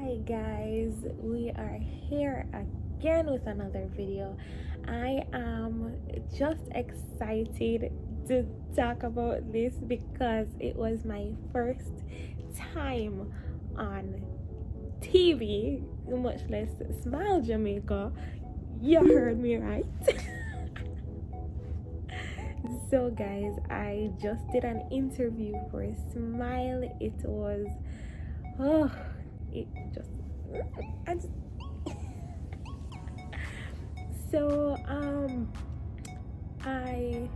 Hi guys, we are here again with another video. I am just excited to talk about this because it was my first time on TV, much less Smile Jamaica. You heard me right. So guys, I just did an interview for Smile. It was oh it just I just so I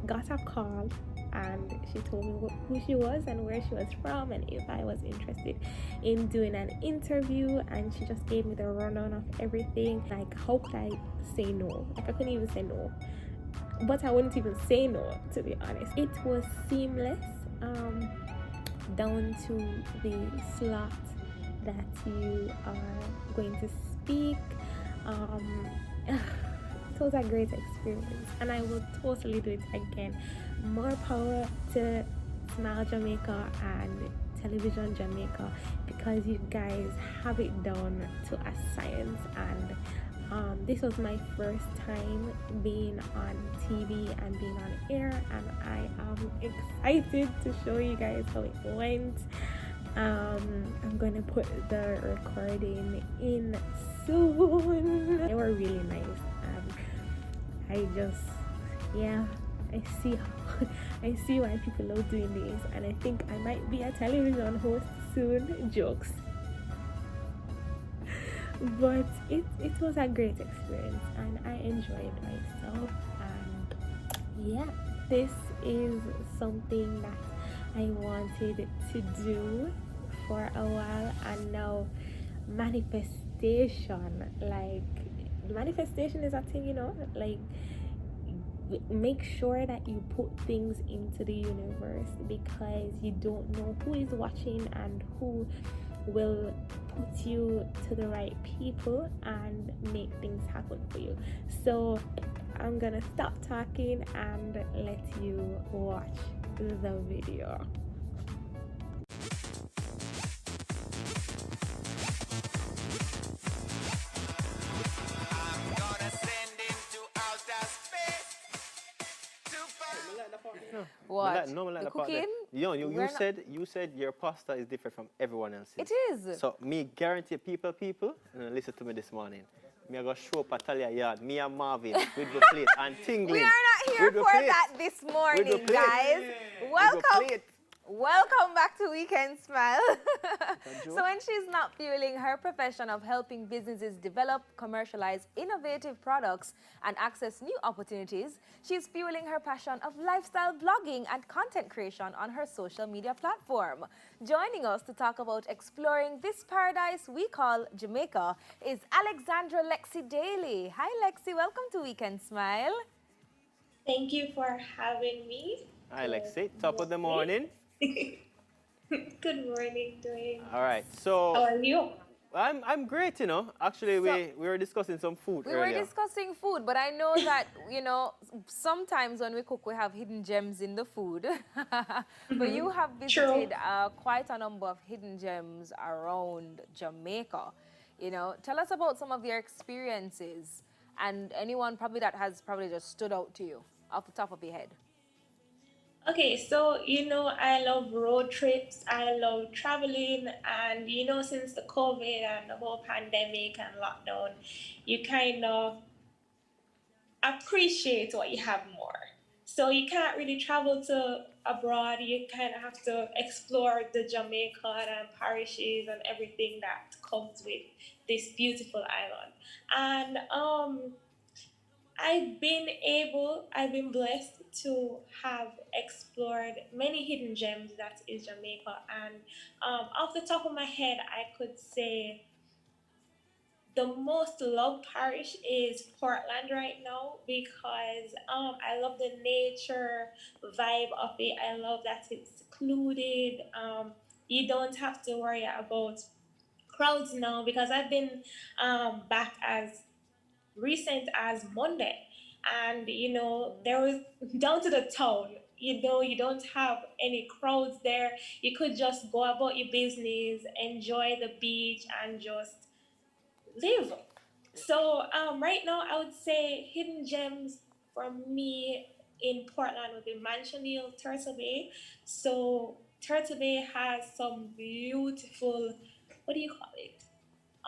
got a call and she told me who she was and where she was from and if I was interested in doing an interview, and she just gave me the rundown of everything. Like, how could I say no? Like, I couldn't even say no, but I wouldn't even say no, to be honest. It was seamless, down to the slot that you are going to speak. um it was a great experience and I will totally do it again. More power to Smile Jamaica and Television Jamaica, because you guys have it down to a science. And this was my first time being on TV and being on air, and I am excited to show you guys how it went. I'm gonna put the recording in soon. They were really nice. I just, yeah, I see I see why people love doing this, and I think I might be a television host soon. Jokes. But it was a great experience and I enjoyed myself. And yeah, this is something that I wanted to do for a while, and now manifestation, like, manifestation is a thing, like, make sure that you put things into the universe, because you don't know who is watching and who will put you to the right people and make things happen for you. So I'm gonna stop talking and let you watch the video. What? No, The cooking? You said your pasta is different from everyone else's. It is. So me guarantee people, listen to me this morning. Me I go show up at Talia Yard, me and Marvin with the plate and tingling. We are not here for that this morning, guys. Welcome back to Weekend Smile. So when she's not fueling her profession of helping businesses develop, commercialize innovative products, and access new opportunities, she's fueling her passion of lifestyle blogging and content creation on her social media platform. Joining us to talk about exploring this paradise we call Jamaica is Alexandra Lexi Daly. Hi, Lexi. Welcome to Weekend Smile. Thank you for having me. Hi, Lexi. Top of the morning. Good morning, doing. All right. So how are you? I'm great, Actually, we were discussing some food earlier. We were discussing food, but I know that, sometimes when we cook, we have hidden gems in the food. But you have visited quite a number of hidden gems around Jamaica. Tell us about some of your experiences and anyone probably that has probably just stood out to you off the top of your head. Okay, so I love road trips, I love traveling, and since the COVID and the whole pandemic and lockdown, you kind of appreciate what you have more. So you can't really travel to abroad, you kind of have to explore the Jamaica and parishes and everything that comes with this beautiful island. And I've been blessed to have explored many hidden gems that is Jamaica. And off the top of my head, I could say the most loved parish is Portland right now, because I love the nature vibe of it. I love that it's secluded. You don't have to worry about crowds now, because I've been back as recent as Monday, and there was down to the town. you don't have any crowds there. You could just go about your business, enjoy the beach, and just live. So right now, I would say hidden gems for me in Portland would be Mansion Hill, Turtle Bay. So Turtle Bay has some beautiful, what do you call it?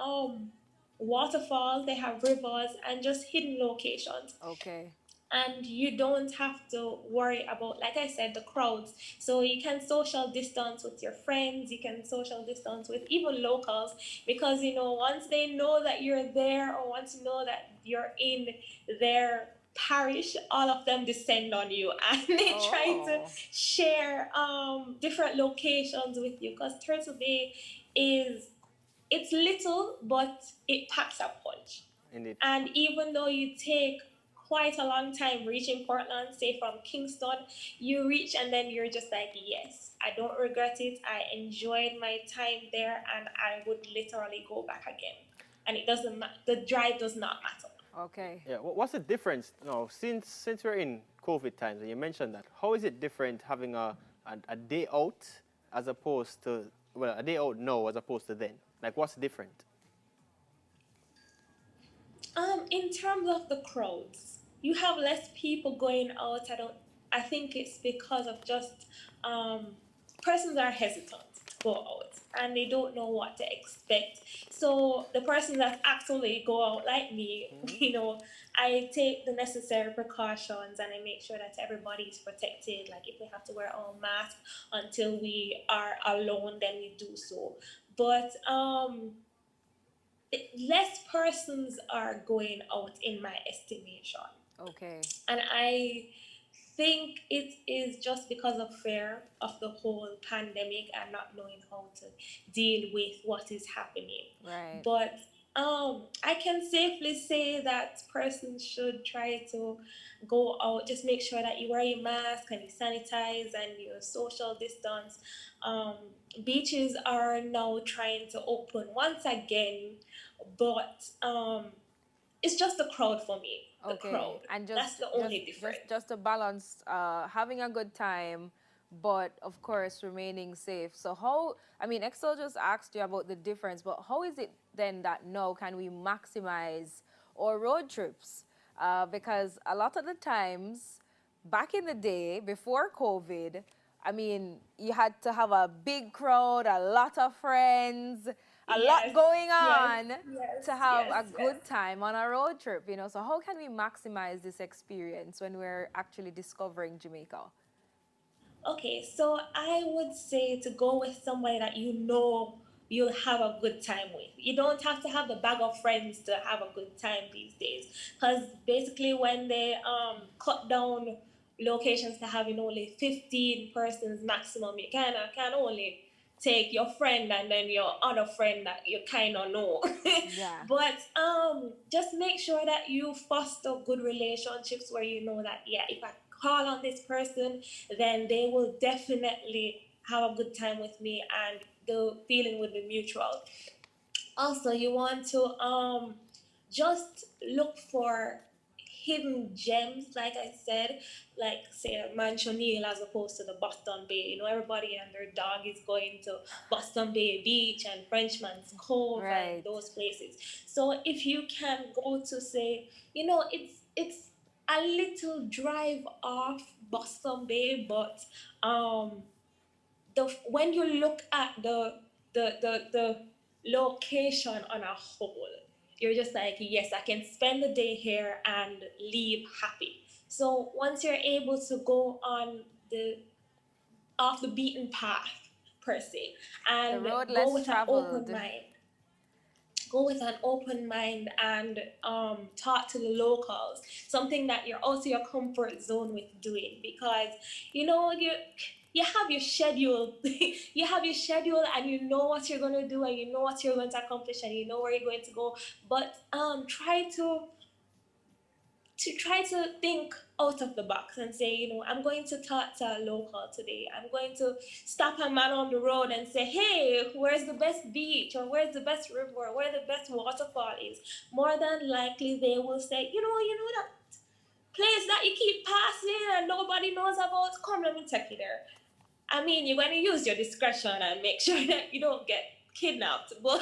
Um, Waterfalls. They have rivers and just hidden locations, Okay. and you don't have to worry about, like I said, the crowds. So you can social distance with your friends, you can social distance with even locals, because once they know that you're there, or once you know that you're in their parish, all of them descend on you and they try to Oh. share different locations with you, because Turtle Bay is, it's little, but it packs a punch. Indeed. And even though you take quite a long time reaching Portland, say from Kingston, you reach and then you're just like, yes, I don't regret it. I enjoyed my time there and I would literally go back again. And it doesn't matter, the drive does not matter. Okay. Yeah, what's the difference now since we're in COVID times and you mentioned that? How is it different having a day out as opposed to, well, a day out now as opposed to then? Like, what's different? In terms of the crowds, you have less people going out. I think it's because of just um, persons are hesitant to go out and they don't know what to expect. So the persons that actually go out, like me, I take the necessary precautions and I make sure that everybody is protected. Like if we have to wear our mask until we are alone, then we do so. But less persons are going out in my estimation, Okay. and I think it is just because of fear of the whole pandemic and not knowing how to deal with what is happening. Right. But I can safely say that persons should try to go out. Just make sure that you wear your mask and you sanitize and you social distance. Um, Beaches are now trying to open once again, but it's just the crowd for me. The Okay. crowd. And That's just the just only difference. just just to balance having a good time, but of course remaining safe. So how, I mean, Excel just asked you about the difference, but how is it then that now can we maximize our road trips? Because a lot of the times back in the day before COVID, I mean, you had to have a big crowd, a lot of friends, a lot Yes, going yes, on yes, to have yes, a yes. good time on a road trip, you know. So how can we maximize this experience when we're actually discovering Jamaica? Okay, so I would say to go with somebody that you know you'll have a good time with. You don't have to have the bag of friends to have a good time these days. Because basically, when they cut down locations to having only 15 persons maximum, you kind of can only take your friend and then your other friend that you kind of know. Yeah. But just make sure that you foster good relationships where you know that, yeah, if I call on this person, then they will definitely have a good time with me and the feeling will be mutual. Also, you want to just look for hidden gems, like I said, like say Mansion Hill as opposed to the Boston Bay. Everybody and their dog is going to Boston Bay Beach and Frenchman's Cove and Right. those places. So if you can go to, say, it's a little drive off Boston Bay, but when you look at the location on a whole, you're just like, yes, I can spend the day here and leave happy. So once you're able to go on the off the beaten path per se The and road go less with an open traveled. mind, and talk to the locals, something that you're out of your comfort zone with doing, because you have your schedule. You have your schedule and you know what you're going to do and you know what you're going to accomplish and you know where you're going to go, but try to think out of the box and say, I'm going to talk to a local today. I'm going to stop a man on the road and say, hey, where's the best beach, or where's the best river, or where the best waterfall is. More than likely, they will say, you know that place that you keep passing and nobody knows about, come let me take you there. I mean, you're going to use your discretion and make sure that you don't get kidnapped. But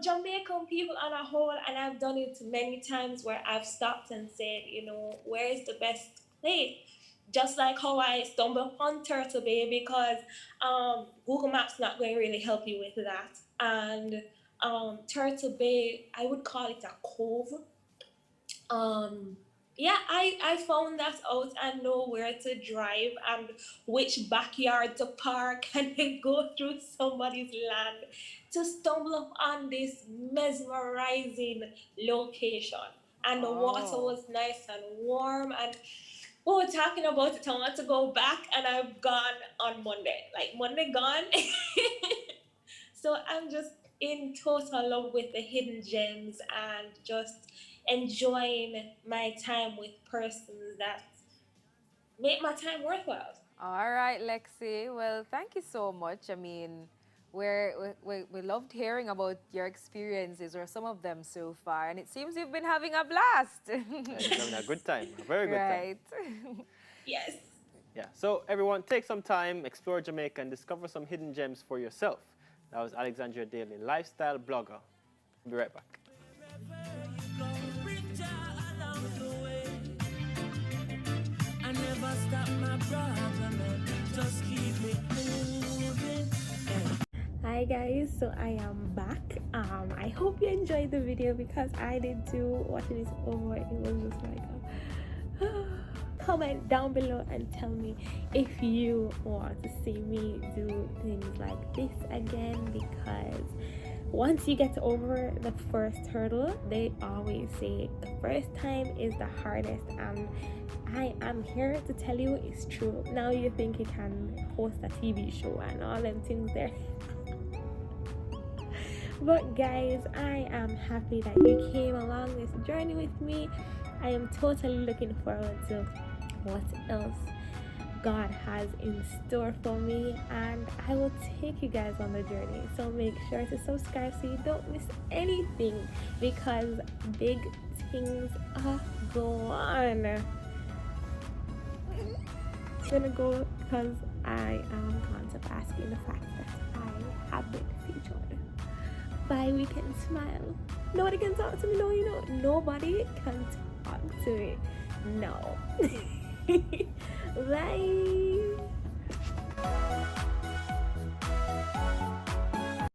Jamaican people on a whole, and I've done it many times where I've stopped and said, where is the best place? Just like how I stumbled upon Turtle Bay, because Google Maps not going to really help you with that. And Turtle Bay, I would call it a cove. Yeah, I found that out and know where to drive and which backyard to park and then go through somebody's land to stumble upon this mesmerizing location. And the water was nice and warm, and we were talking about it. I want to go back, and I've gone on Monday. Like Monday gone. So I'm just in total love with the hidden gems and just enjoying my time with persons that make my time worthwhile. All right, Lexi. Well, thank you so much. I mean, we loved hearing about your experiences, or some of them so far, and it seems you've been having a blast. Having a good time, a very good time. Right. Yes. Yeah, so everyone, take some time, explore Jamaica, and discover some hidden gems for yourself. That was Alexandria Daly, lifestyle blogger. We'll be right back. Hi guys, so I am back. I hope you enjoyed the video, because I did too. Watching this over, it was just like comment down below and tell me if you want to see me do things like this again, because once you get over the first hurdle, they always say the first time is the hardest, and I am here to tell you it's true. Now you think you can host a TV show and all them things there. But guys, I am happy that you came along this journey with me. I am totally looking forward to what else God has in store for me, and I will take you guys on the journey. So make sure to subscribe so you don't miss anything, because big things are going on. I'm gonna go because I am going to bask in the fact that I have been featured by Weekend Smile. Nobody can talk to me, no, nobody can talk to me. No. Bye.